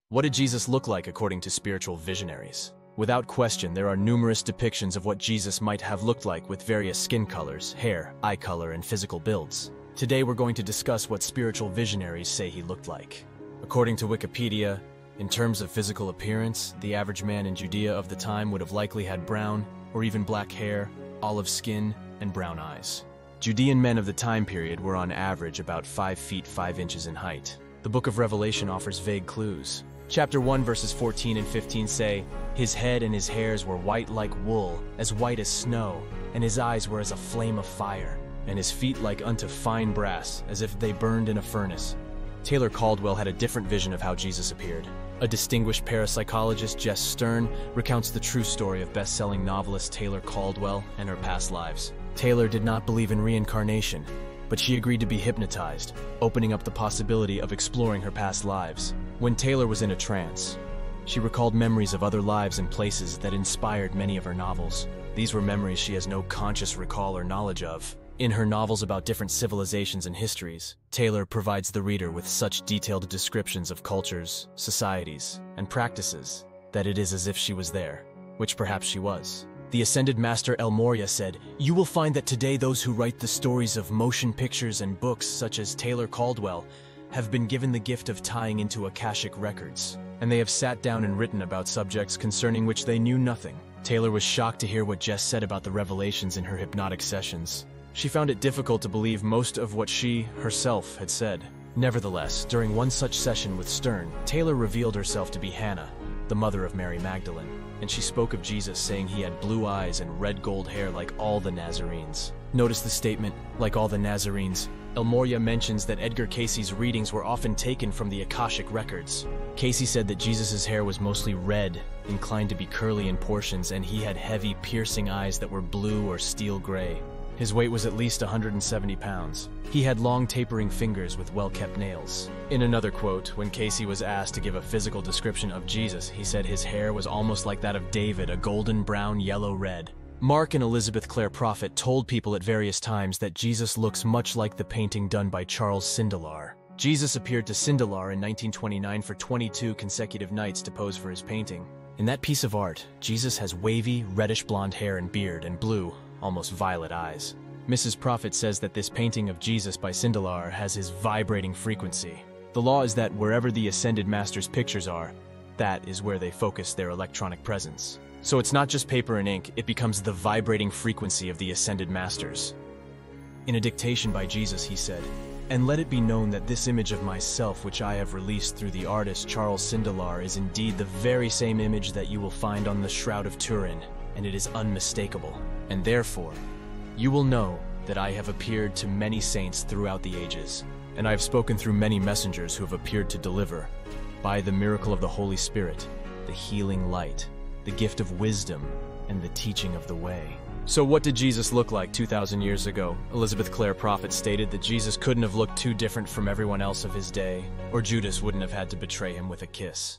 What did Jesus look like according to spiritual visionaries? Without question, there are numerous depictions of what Jesus might have looked like with various skin colors, hair, eye color, and physical builds. Today we're going to discuss what spiritual visionaries say he looked like. According to Wikipedia, in terms of physical appearance, the average man in Judea of the time would have likely had brown or even black hair, olive skin, and brown eyes. Judean men of the time period were on average about 5 feet 5 inches in height. The book of Revelation offers vague clues. Chapter 1 verses 14 and 15 say, "His head and his hairs were white like wool, as white as snow, and his eyes were as a flame of fire, and his feet like unto fine brass, as if they burned in a furnace." Taylor Caldwell had a different vision of how Jesus appeared. A distinguished parapsychologist, Jess Stern, recounts the true story of best-selling novelist Taylor Caldwell and her past lives. Taylor did not believe in reincarnation, but she agreed to be hypnotized, opening up the possibility of exploring her past lives. When Taylor was in a trance, she recalled memories of other lives and places that inspired many of her novels. These were memories she has no conscious recall or knowledge of. In her novels about different civilizations and histories, Taylor provides the reader with such detailed descriptions of cultures, societies, and practices that it is as if she was there, which perhaps she was. The Ascended Master El Morya said, "You will find that today those who write the stories of motion pictures and books such as Taylor Caldwell have been given the gift of tying into Akashic records, and they have sat down and written about subjects concerning which they knew nothing." Taylor was shocked to hear what Jess said about the revelations in her hypnotic sessions. She found it difficult to believe most of what she, herself, had said. Nevertheless, during one such session with Stern, Taylor revealed herself to be Hannah, the mother of Mary Magdalene, and she spoke of Jesus saying he had blue eyes and red gold hair like all the Nazarenes. Notice the statement, "like all the Nazarenes." El Morya mentions that Edgar Cayce's readings were often taken from the Akashic records. Cayce said that Jesus' hair was mostly red, inclined to be curly in portions, and he had heavy, piercing eyes that were blue or steel gray. His weight was at least 170 pounds. He had long tapering fingers with well-kept nails. In another quote, when Cayce was asked to give a physical description of Jesus, he said his hair was almost like that of David, a golden brown, yellow, red. Mark and Elizabeth Clare Prophet told people at various times that Jesus looks much like the painting done by Charles Sindelar. Jesus appeared to Sindelar in 1929 for 22 consecutive nights to pose for his painting. In that piece of art, Jesus has wavy, reddish blonde hair and beard and blue, almost violet eyes. Mrs. Prophet says that this painting of Jesus by Sindelar has his vibrating frequency. The law is that wherever the Ascended Master's pictures are, that is where they focus their electronic presence. So it's not just paper and ink, it becomes the vibrating frequency of the Ascended Masters. In a dictation by Jesus, he said, "And let it be known that this image of myself which I have released through the artist Charles Sindelar is indeed the very same image that you will find on the Shroud of Turin, and it is unmistakable. And therefore, you will know that I have appeared to many saints throughout the ages, and I have spoken through many messengers who have appeared to deliver, by the miracle of the Holy Spirit, the healing light, the gift of wisdom, and the teaching of the way." So what did Jesus look like 2,000 years ago? Elizabeth Clare Prophet stated that Jesus couldn't have looked too different from everyone else of his day, or Judas wouldn't have had to betray him with a kiss.